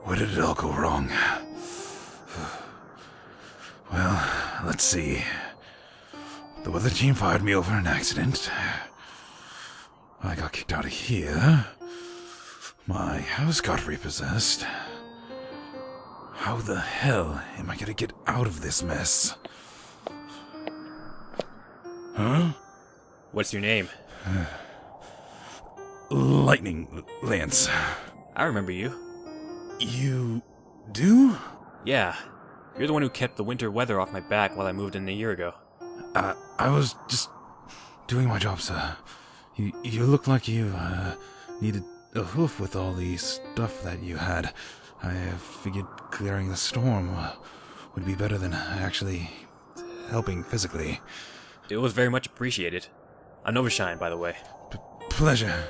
Where did it all go wrong? Well, let's see. The weather team fired me over an accident. I got kicked out of here. My house got repossessed. How the hell am I gonna get out of this mess? Huh? What's your name? Lightning Lance. I remember you. You do? Yeah. You're the one who kept the winter weather off my back while I moved in a year ago. I was just doing my job, sir. You look like you needed a hoof with all the stuff that you had. I figured clearing the storm would be better than actually helping physically. It was very much appreciated. I'm Novashine, by the way. Pleasure.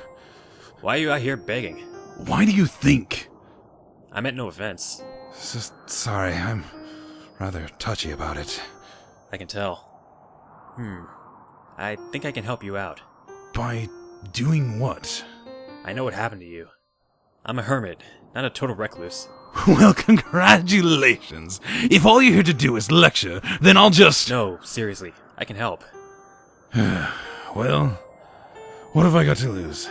Why are you out here begging? Why do you think? I meant no offense. Sorry, I'm rather touchy about it. I can tell. I think I can help you out. By doing what? I know what happened to you. I'm a hermit, not a total recluse. Well, congratulations. If all you're here to do is lecture, then I'll just... No, seriously, I can help. Well, what have I got to lose?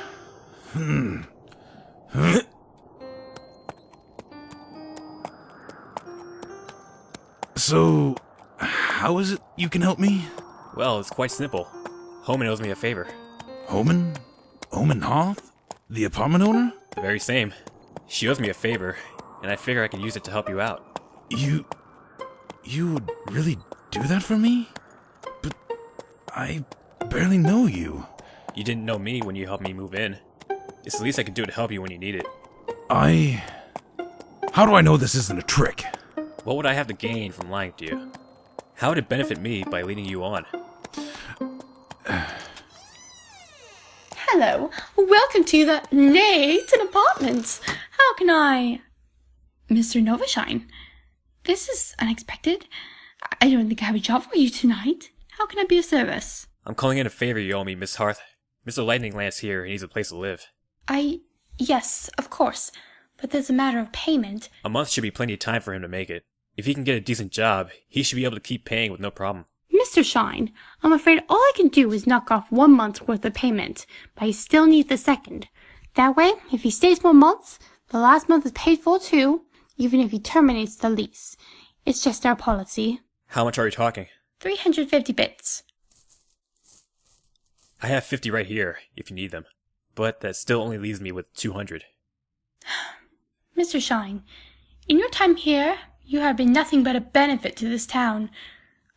So, how is it you can help me? Well, it's quite simple. Homen owes me a favor. Homen? Homen Hoth? The apartment owner? The very same. She owes me a favor, and I figure I can use it to help you out. You would really do that for me? But I barely know you. You didn't know me when you helped me move in. It's the least I can do to help you when you need it. How do I know this isn't a trick? What would I have to gain from lying to you? How would it benefit me by leading you on? Hello, welcome to the Nathan Apartments. How can I... Mr. Novashine, this is unexpected. I don't think I have a job for you tonight. How can I be of service? I'm calling in a favor you owe me, Miss Hearth. Mr. Lightning Lance here needs a place to live. Yes, of course. But there's a matter of payment. A month should be plenty of time for him to make it. If he can get a decent job, he should be able to keep paying with no problem. Mr. Shine, I'm afraid all I can do is knock off 1 month's worth of payment, but I still need the second. That way, if he stays more months, the last month is paid for too, even if he terminates the lease. It's just our policy. How much are we talking? 350 bits. I have 50 right here, if you need them. But that still only leaves me with 200. Mr. Shine, in your time here, you have been nothing but a benefit to this town.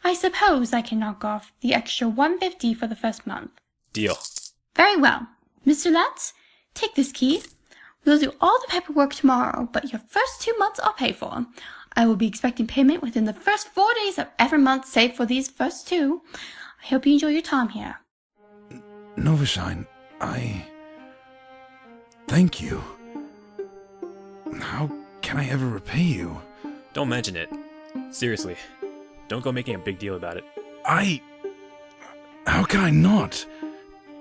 I suppose I can knock off the extra 150 for the first month. Deal. Very well. Mr. Lance, take this key. We'll do all the paperwork tomorrow, but your first 2 months are paid for. I will be expecting payment within the first 4 days of every month, save for these first 2. I hope you enjoy your time here. Novashine, thank you. How can I ever repay you? Don't mention it. Seriously. Don't go making a big deal about it. How can I not?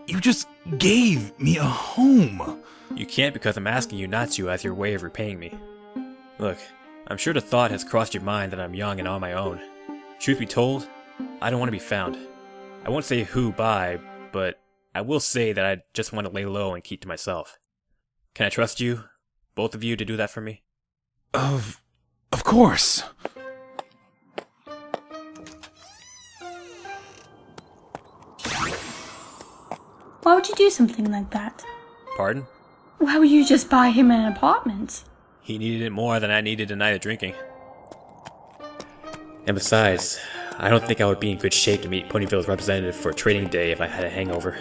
You just gave me a home. You can't because I'm asking you not to as your way of repaying me. Look, I'm sure the thought has crossed your mind that I'm young and on my own. Truth be told, I don't want to be found. I won't say who by, but I will say that I just want to lay low and keep to myself. Can I trust you, both of you, to do that for me? Of course. Why would you do something like that? Pardon? Why would you just buy him an apartment? He needed it more than I needed a night of drinking. And besides, I don't think I would be in good shape to meet Ponyville's representative for trading day if I had a hangover.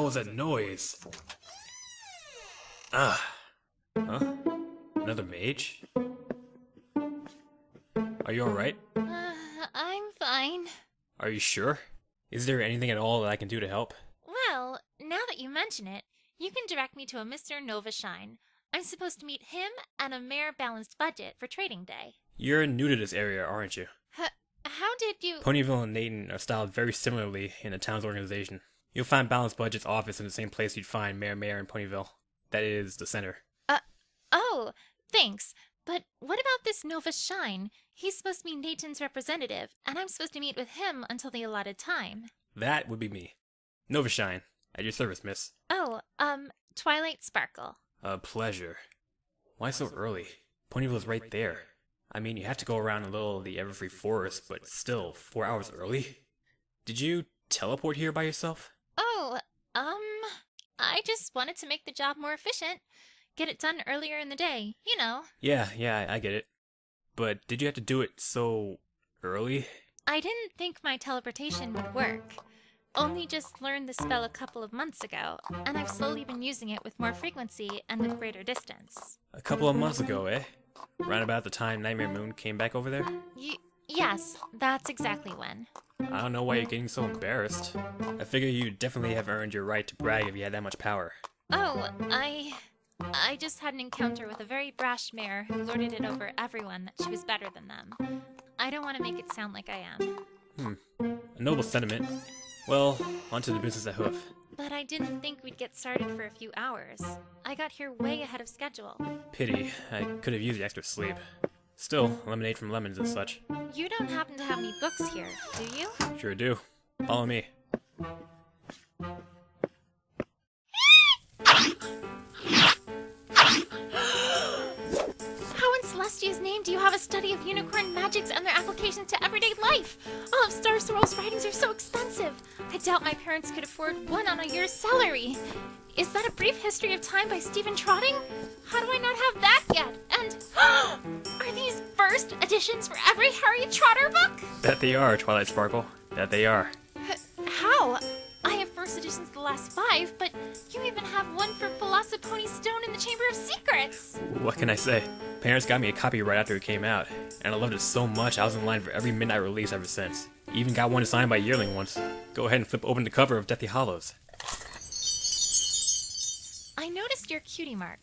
hell was that noise? Ah. Huh? Another mage? Are you alright? I'm fine. Are you sure? Is there anything at all that I can do to help? Well, now that you mention it, you can direct me to a Mr. Nova Shine. I'm supposed to meet him and a mayor balanced budget for trading day. You're new to this area, aren't you? How did you... Ponyville and Nathan are styled very similarly in the town's organization. You'll find Balanced Budget's office in the same place you'd find Mayor in Ponyville. That is, the center. Oh, thanks. But what about this Nova Shine? He's supposed to be Nathan's representative, and I'm supposed to meet with him until the allotted time. That would be me. Nova Shine. At your service, miss. Oh, Twilight Sparkle. A pleasure. Why so early? Ponyville's right there. I mean, you have to go around a little of the Everfree Forest, but still, 4 hours early? Did you teleport here by yourself? Oh, I just wanted to make the job more efficient. Get it done earlier in the day, you know. Yeah, I get it. But did you have to do it so early? I didn't think my teleportation would work. Only just learned the spell a couple of months ago, and I've slowly been using it with more frequency and with greater distance. A couple of months ago, eh? Round about the time Nightmare Moon came back over there? Yes, that's exactly when. I don't know why you're getting so embarrassed. I figure you definitely have earned your right to brag if you had that much power. Oh, I just had an encounter with a very brash mayor who lorded it over everyone that she was better than them. I don't want to make it sound like I am. A noble sentiment. Well, on to the business at Hoof. But I didn't think we'd get started for a few hours. I got here way ahead of schedule. Pity. I could have used the extra sleep. Still, lemonade from lemons and such. You don't happen to have any books here, do you? Sure do. Follow me. How in Celestia's name do you have a study of unicorn magics and their applications to everyday life? All of Star Sorrel's writings are so expensive. I doubt my parents could afford one on a year's salary. Is that a brief history of time by Stephen Trotting? How do I not have that yet? And are these first editions for every Harry Trotter book? That they are, Twilight Sparkle. That they are. How? I have first editions the last 5, but you even have one for Velocipony Stone in the Chamber of Secrets. What can I say? Parents got me a copy right after it came out, and I loved it so much I was in line for every midnight release ever since. Even got one signed by Yearling once. Go ahead and flip open the cover of Deathly Hallows. I noticed your cutie mark.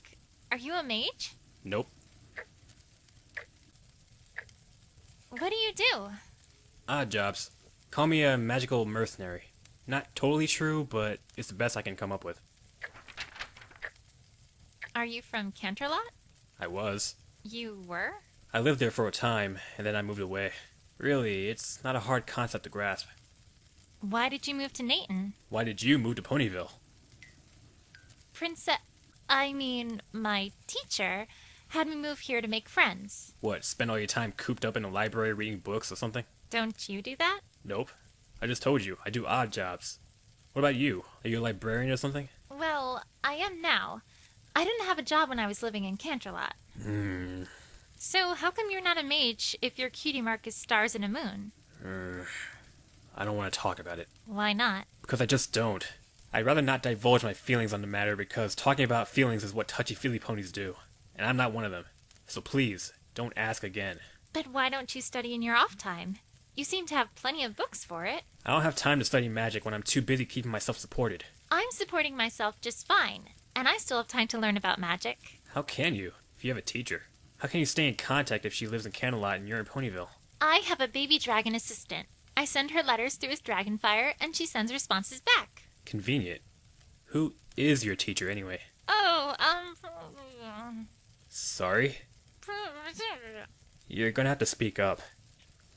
Are you a mage? Nope. What do you do? Odd jobs. Call me a magical mercenary. Not totally true, but it's the best I can come up with. Are you from Canterlot? I was. You were? I lived there for a time, and then I moved away. Really, it's not a hard concept to grasp. Why did you move to Nathan? Why did you move to Ponyville? My teacher had me move here to make friends. What, spend all your time cooped up in a library reading books or something? Don't you do that? Nope. I just told you, I do odd jobs. What about you? Are you a librarian or something? Well, I am now. I didn't have a job when I was living in Canterlot. So how come you're not a mage if your cutie mark is stars and a moon? I don't want to talk about it. Why not? Because I just don't. I'd rather not divulge my feelings on the matter because talking about feelings is what touchy-feely ponies do. And I'm not one of them. So please, don't ask again. But why don't you study in your off time? You seem to have plenty of books for it. I don't have time to study magic when I'm too busy keeping myself supported. I'm supporting myself just fine, and I still have time to learn about magic. How can you, if you have a teacher? How can you stay in contact if she lives in Canterlot and you're in Ponyville? I have a baby dragon assistant. I send her letters through his dragonfire, and she sends responses back. Convenient. Who is your teacher, anyway? Sorry? You're gonna have to speak up.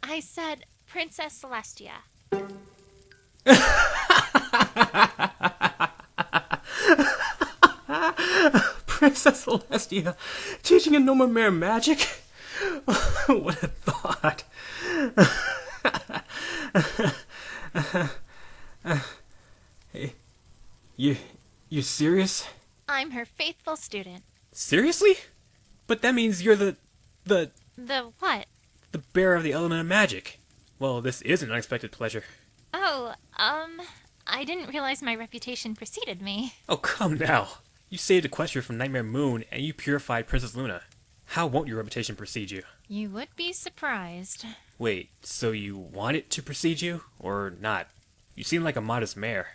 I said Princess Celestia. Princess Celestia, teaching a normal mare magic? What a thought. Hey, you serious? I'm her faithful student. Seriously? But that means you're the The what? bearer of the element of magic. Well, this is an unexpected pleasure. Oh, I didn't realize my reputation preceded me. Oh, come now. You saved Equestria from Nightmare Moon, and you purified Princess Luna. How won't your reputation precede you? You would be surprised. Wait, so you want it to precede you, or not? You seem like a modest mayor.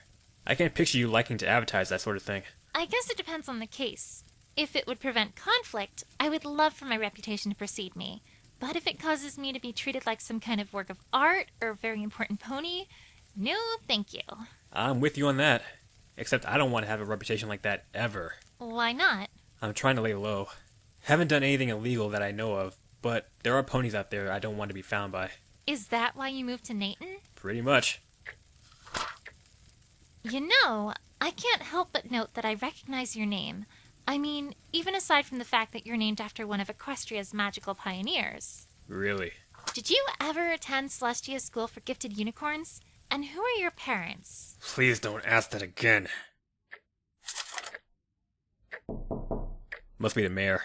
I can't picture you liking to advertise that sort of thing. I guess it depends on the case. If it would prevent conflict, I would love for my reputation to precede me. But if it causes me to be treated like some kind of work of art or very important pony, no thank you. I'm with you on that. Except I don't want to have a reputation like that ever. Why not? I'm trying to lay low. Haven't done anything illegal that I know of, but there are ponies out there I don't want to be found by. Is that why you moved to Nathan? Pretty much. You know, I can't help but note that I recognize your name. I mean, even aside from the fact that you're named after one of Equestria's magical pioneers. Really? Did you ever attend Celestia's School for Gifted Unicorns? And who are your parents? Please don't ask that again. Must be the mayor.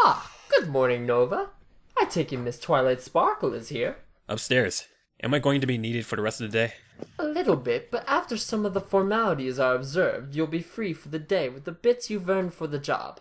Ah, good morning, Nova. I take it Miss Twilight Sparkle is here. Upstairs. Am I going to be needed for the rest of the day? A little bit, but after some of the formalities are observed, you'll be free for the day with the bits you've earned for the job.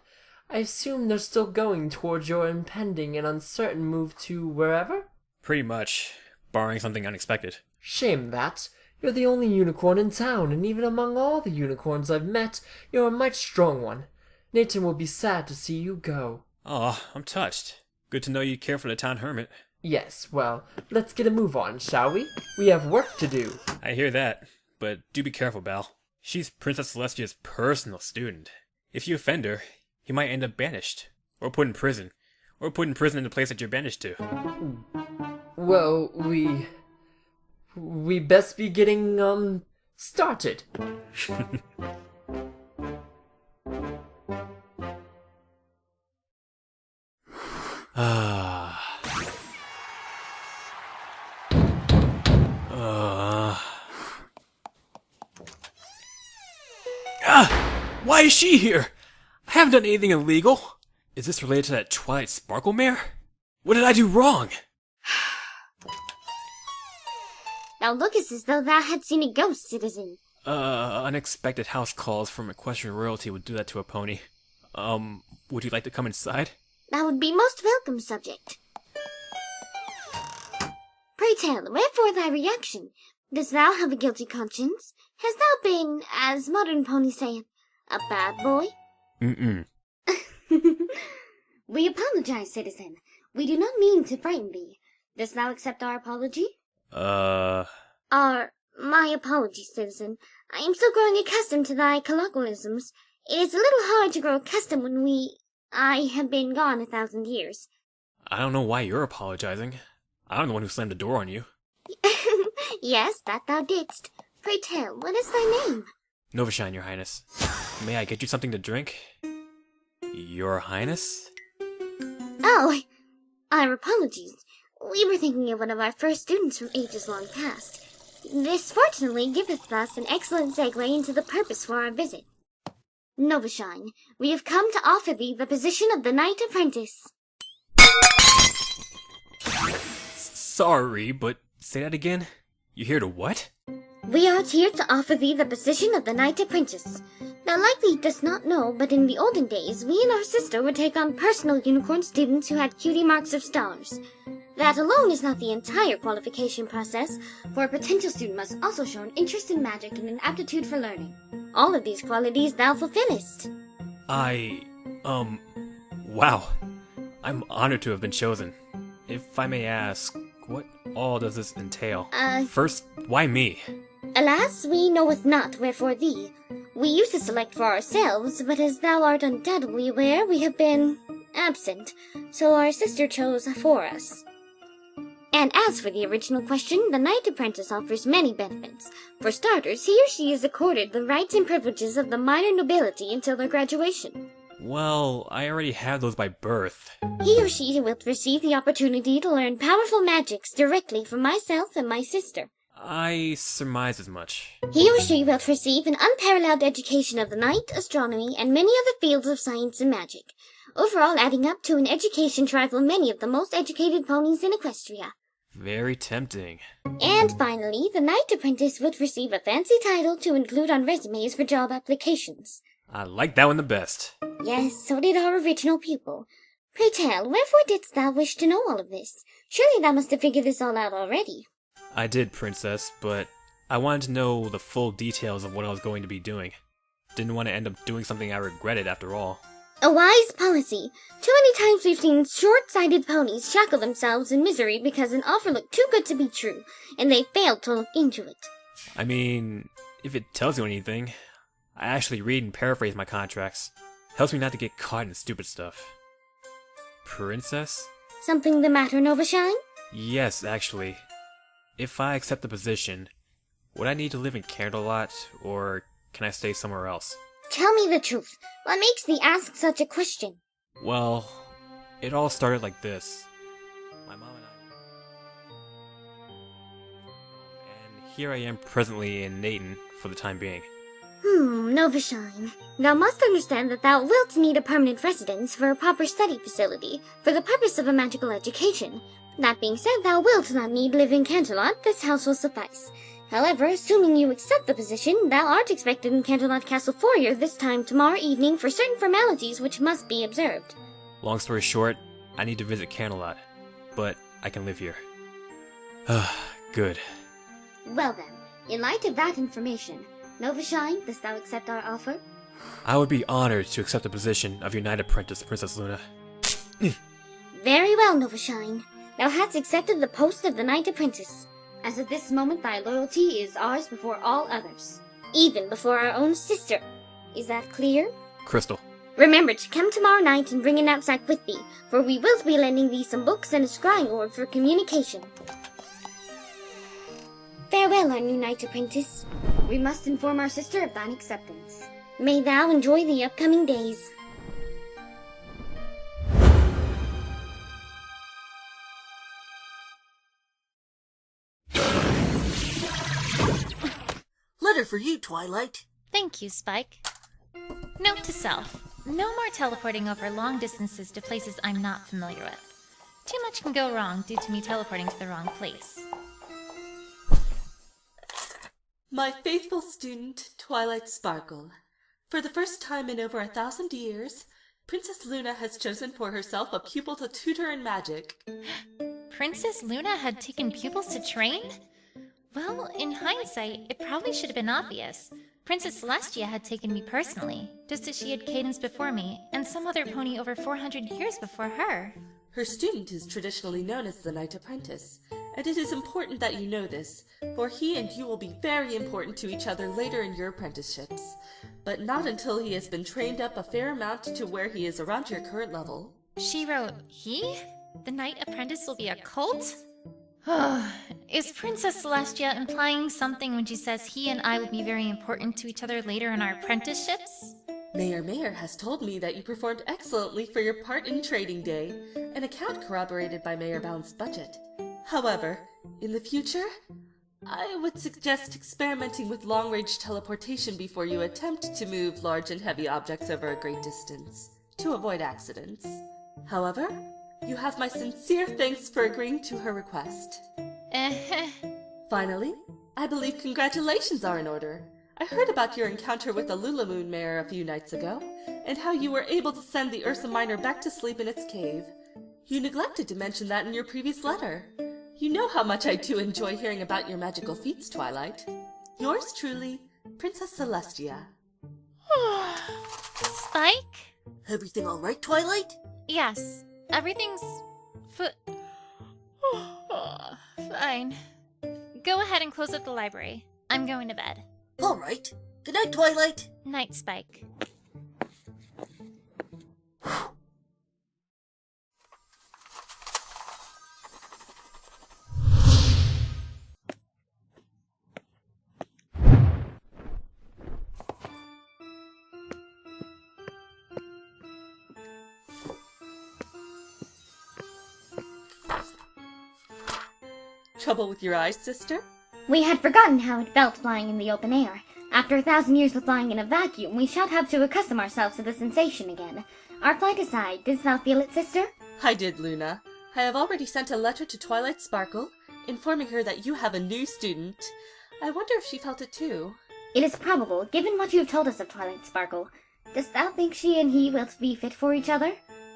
I assume they're still going towards your impending and uncertain move to wherever? Pretty much, barring something unexpected. Shame that. You're the only unicorn in town, and even among all the unicorns I've met, you're a mighty strong one. Nathan will be sad to see you go. Aw, I'm touched. Good to know you care for the town hermit. Yes, well, let's get a move on, shall we? We have work to do. I hear that, but do be careful, Belle. She's Princess Celestia's personal student. If you offend her, you might end up banished, or put in prison, or put in prison in the place that you're banished to. Well, we best be getting, started. Why is she here? I haven't done anything illegal. Is this related to that Twilight Sparkle mare? What did I do wrong? Thou lookest as though thou had seen a ghost, citizen. Unexpected house calls from equestrian royalty would do that to a pony. Would you like to come inside? Thou would be most welcome, subject. Pray tell, wherefore thy reaction? Dost thou have a guilty conscience? Hast thou been, as modern ponies say, a bad boy? Mm-mm. We apologize, citizen. We do not mean to frighten thee. Dost thou accept our apology? My apologies, citizen. I am still growing accustomed to thy colloquialisms. It is a little hard to grow accustomed when I have been gone 1,000 years. I don't know why you're apologizing. I'm the one who slammed the door on you. Yes, that thou didst. Pray tell, what is thy name? Novashine, Your Highness. May I get you something to drink? Your Highness? Oh, our apologies. We were thinking of one of our first students from ages long past. This fortunately giveth us an excellent segue into the purpose for our visit. Novashine, we have come to offer thee the position of the Knight Apprentice. Sorry, but say that again? You here to what? We are here to offer thee the position of the Knight Apprentice. Thou likely dost not know, but in the olden days, we and our sister would take on personal unicorn students who had cutie marks of stars. That alone is not the entire qualification process, for a potential student must also show an interest in magic and an aptitude for learning. All of these qualities thou fulfillest. Wow. I'm honored to have been chosen. If I may ask, what all does this entail? First, why me? Alas, we knoweth not wherefore thee. We used to select for ourselves, but as thou art undoubtedly aware, we have been absent, so our sister chose for us. And as for the original question, the Knight Apprentice offers many benefits. For starters, he or she is accorded the rights and privileges of the minor nobility until their graduation. Well, I already have those by birth. He or she will receive the opportunity to learn powerful magics directly from myself and my sister. I surmise as much. He or she will receive an unparalleled education of the night, astronomy, and many other fields of science and magic, overall adding up to an education to rival many of the most educated ponies in Equestria. Very tempting. And finally, the Knight Apprentice would receive a fancy title to include on resumes for job applications. I like that one the best. Yes, so did our original pupil. Pray tell, wherefore didst thou wish to know all of this? Surely thou must have figured this all out already. I did, Princess, but I wanted to know the full details of what I was going to be doing. Didn't want to end up doing something I regretted after all. A wise policy. Too many times we've seen short-sighted ponies shackle themselves in misery because an offer looked too good to be true, and they failed to look into it. I mean, if it tells you anything, I actually read and paraphrase my contracts. Helps me not to get caught in stupid stuff. Princess? Something the matter, Novashine? Yes, actually. If I accept the position, would I need to live in Candlelot, or can I stay somewhere else? Tell me the truth. What makes thee ask such a question? Well, it all started like this. My mom and here I am presently in Nayton for the time being. Novashine. Thou must understand that thou wilt need a permanent residence for a proper study facility, for the purpose of a magical education. That being said, thou wilt not need live in Canterlot, this house will suffice. However, assuming you accept the position, thou art expected in Canterlot Castle Foyer this time tomorrow evening for certain formalities which must be observed. Long story short, I need to visit Canterlot, but I can live here. Good. Well then, in light of that information, Novashine, dost thou accept our offer? I would be honored to accept the position of your Knight Apprentice, Princess Luna. Very well, Novashine. Thou hast accepted the post of the Knight Apprentice. As of this moment thy loyalty is ours before all others. Even before our own sister. Is that clear? Crystal. Remember to come tomorrow night and bring a knapsack with thee, for we will be lending thee some books and a scrying orb for communication. Farewell, our new Knight Apprentice. We must inform our sister of thine acceptance. May thou enjoy the upcoming days. Letter for you, Twilight. Thank you, Spike. Note to self. No more teleporting over long distances to places I'm not familiar with. Too much can go wrong due to me teleporting to the wrong place. My faithful student, Twilight Sparkle. For the first time in over 1,000 years, Princess Luna has chosen for herself a pupil to tutor in magic. Princess Luna had taken pupils to train? Well, in hindsight, it probably should have been obvious. Princess Celestia had taken me personally, just as she had Cadence before me, and some other pony over 400 years before her. Her student is traditionally known as the Knight Apprentice, and it is important that you know this, for he and you will be very important to each other later in your apprenticeships, but not until he has been trained up a fair amount to where he is around your current level. She wrote, he? The Knight Apprentice will be a cult? Is Princess Celestia implying something when she says he and I will be very important to each other later in our apprenticeships? Mayor has told me that you performed excellently for your part in Trading Day, an account corroborated by Mayor Bound's budget. However, in the future, I would suggest experimenting with long-range teleportation before you attempt to move large and heavy objects over a great distance, to avoid accidents. However, you have my sincere thanks for agreeing to her request. Finally, I believe congratulations are in order. I heard about your encounter with the Lulamoon Mare a few nights ago, and how you were able to send the Ursa Minor back to sleep in its cave. You neglected to mention that in your previous letter. You know how much I do enjoy hearing about your magical feats, Twilight. Yours truly, Princess Celestia. Spike? Everything all right, Twilight? Yes, everything's... fine. Go ahead and close up the library. I'm going to bed. All right. Good night, Twilight. Night, Spike. Trouble with your eyes, sister? We had forgotten how it felt flying in the open air. After 1,000 years of flying in a vacuum, we shall have to accustom ourselves to the sensation again. Our flight aside, didst thou feel it, sister? I did, Luna. I have already sent a letter to Twilight Sparkle, informing her that you have a new student. I wonder if she felt it too. It is probable, given what you have told us of Twilight Sparkle. Dost thou think she and he will be fit for each other?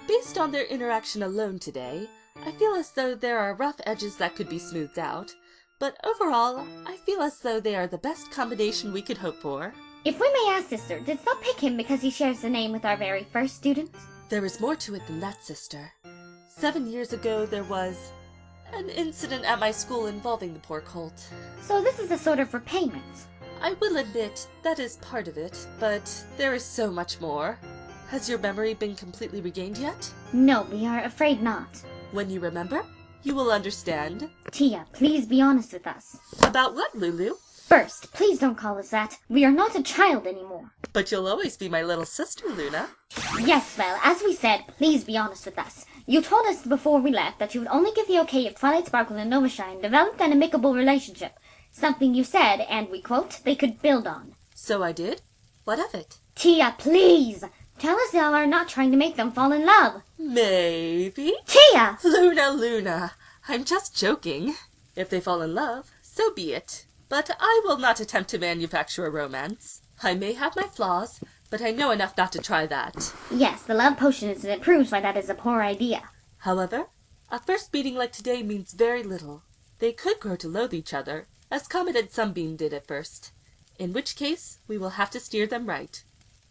Based on their interaction alone today, I feel as though there are rough edges that could be smoothed out, but overall, I feel as though they are the best combination we could hope for. If we may ask, sister, didst thou pick him because he shares the name with our very first student? There is more to it than that, sister. 7 years ago, there was an incident at my school involving the poor colt. So this is a sort of repayment. I will admit that is part of it, but there is so much more. Has your memory been completely regained yet? No, we are afraid not. When you remember, you will understand. Tia, please be honest with us. About what, Lulu? First, please don't call us that. We are not a child anymore. But you'll always be my little sister, Luna. Yes, well, as we said, please be honest with us. You told us before we left that you would only give the okay if Twilight Sparkle and Novashine developed an amicable relationship. Something you said, and we quote, they could build on. So I did? What of it? Tia, please! Tell us y'all are not trying to make them fall in love. Maybe. Tia! Luna, I'm just joking. If they fall in love, so be it. But I will not attempt to manufacture a romance. I may have my flaws, but I know enough not to try that. Yes, the love potion is it proves why that is a poor idea. However, a first meeting like today means very little. They could grow to loathe each other, as Comet and Sunbeam did at first. In which case, we will have to steer them right.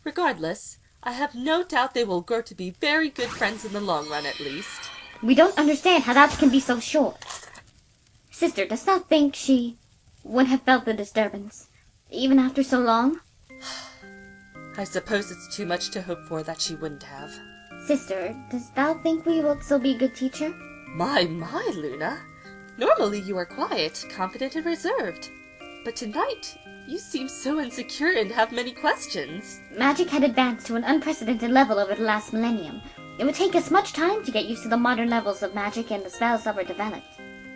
Regardless, I have no doubt they will grow to be very good friends in the long run at least. We don't understand how that can be so sure. Sister, does not think she would have felt the disturbance, even after so long? I suppose it's too much to hope for that she wouldn't have. Sister, does thou think we will still be a good teacher? My, Luna. Normally you are quiet, confident, and reserved. But tonight, you seem so insecure and have many questions. Magic had advanced to an unprecedented level over the last millennium. It would take us much time to get used to the modern levels of magic and the spells that were developed.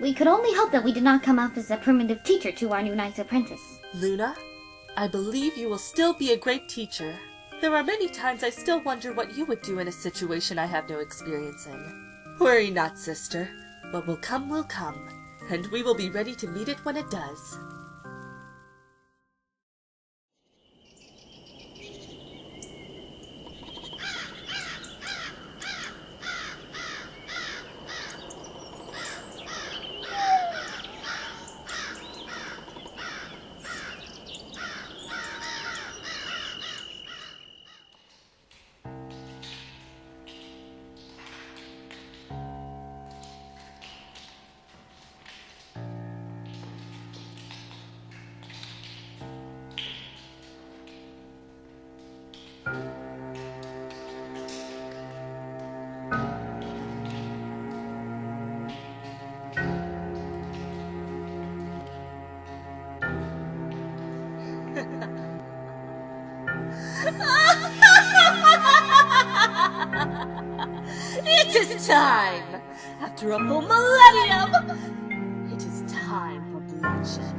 We could only hope that we did not come off as a primitive teacher to our new Knight Apprentice. Luna, I believe you will still be a great teacher. There are many times I still wonder what you would do in a situation I have no experience in. Worry not, sister. What will come, and we will be ready to meet it when it does. It is time! After a full millennium! It is time for bloodshed.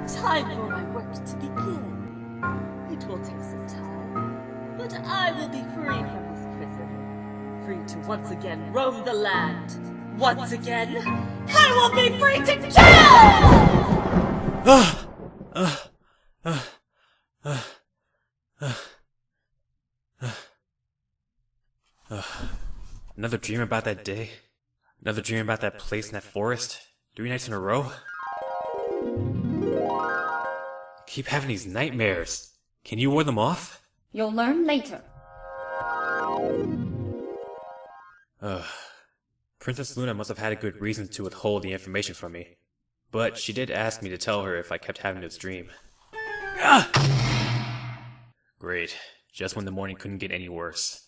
Time for my work to begin. It will take some time, but I will be free from this prison. Free to once again roam the land. Once again, I will be free to kill! Another dream about that day? Another dream about that place in that forest? 3 nights in a row? I keep having these nightmares. Can you ward them off? You'll learn later. Princess Luna must have had a good reason to withhold the information from me. But she did ask me to tell her if I kept having this dream. Great. Just when the morning couldn't get any worse.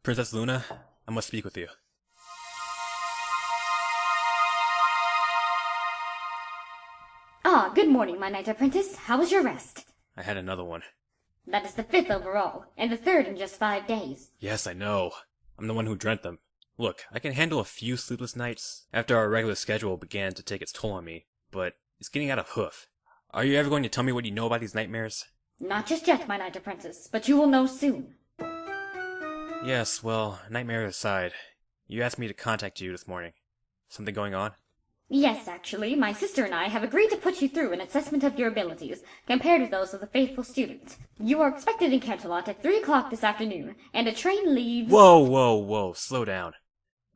Princess Luna, I must speak with you. Ah, good morning, my knight apprentice. How was your rest? I had another one. That is the 5th overall, and the 3rd in just 5 days. Yes, I know. I'm the one who dreamt them. Look, I can handle a few sleepless nights after our regular schedule began to take its toll on me, but it's getting out of hoof. Are you ever going to tell me what you know about these nightmares? Not just yet, my knight apprentice, but you will know soon. Yes, well, nightmares aside, you asked me to contact you this morning. Something going on? Yes, actually, my sister and I have agreed to put you through an assessment of your abilities, compared with those of the faithful student. You are expected in Canterlot at 3 o'clock this afternoon, and a train leaves— Whoa, slow down.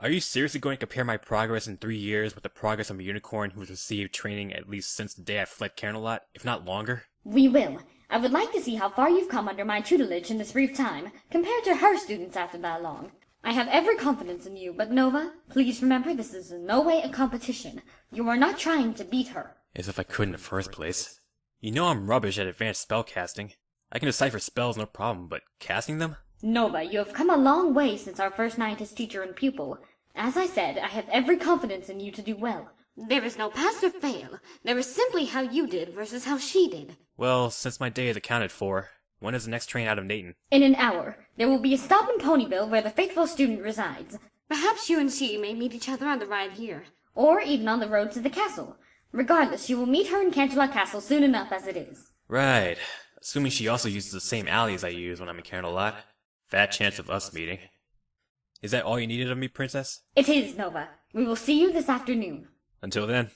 Are you seriously going to compare my progress in 3 years with the progress of a unicorn who has received training at least since the day I fled Canterlot, if not longer? We will. I would like to see how far you've come under my tutelage in this brief time, compared to her students after that long. I have every confidence in you, but Nova, please remember this is in no way a competition. You are not trying to beat her. As if I could in the first place. You know I'm rubbish at advanced spellcasting. I can decipher spells no problem, but casting them? Nova, you have come a long way since our first night as teacher and pupil. As I said, I have every confidence in you to do well. There is no pass or fail. There is simply how you did versus how she did. Well, since my day is accounted for, when is the next train out of Nayton? In an hour. There will be a stop in Ponyville where the faithful student resides. Perhaps you and she may meet each other on the ride here. Or even on the road to the castle. Regardless, you will meet her in Canterlot Castle soon enough as it is. Right. Assuming she also uses the same alleys I use when I'm in Canterlot. Fat chance of us meeting. Is that all you needed of me, Princess? It is, Nova. We will see you this afternoon. Until then.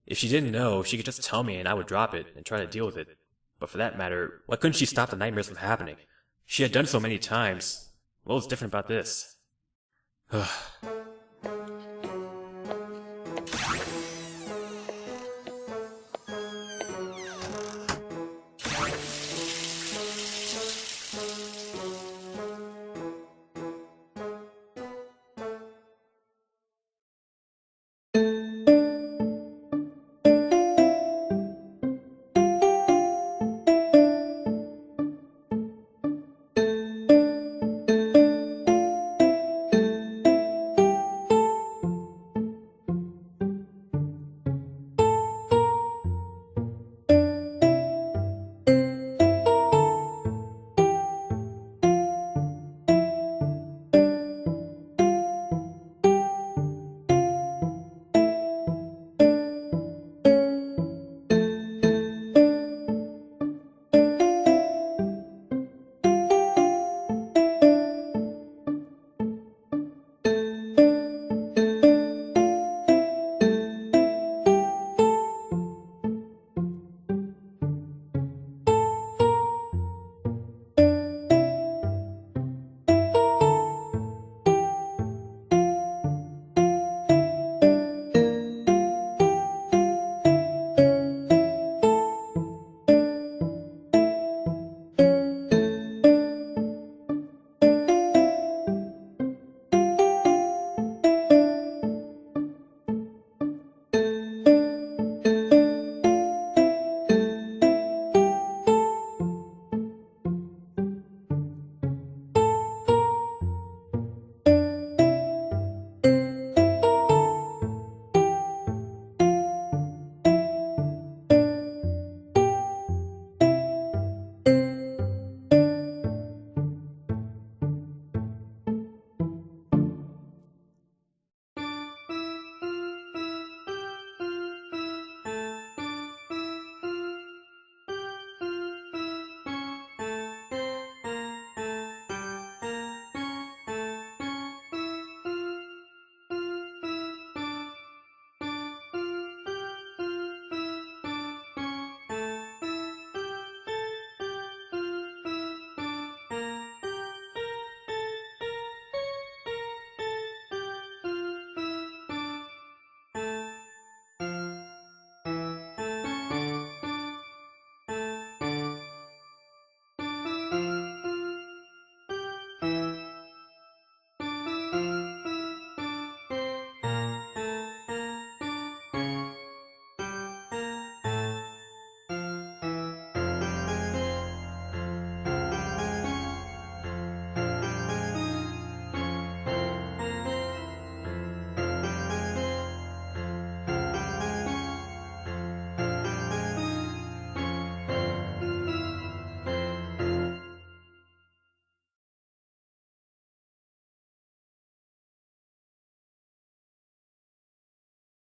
If she didn't know, she could just tell me and I would drop it and try to deal with it. But for that matter, why couldn't she stop the nightmares from happening? She had done so many times. What was different about this?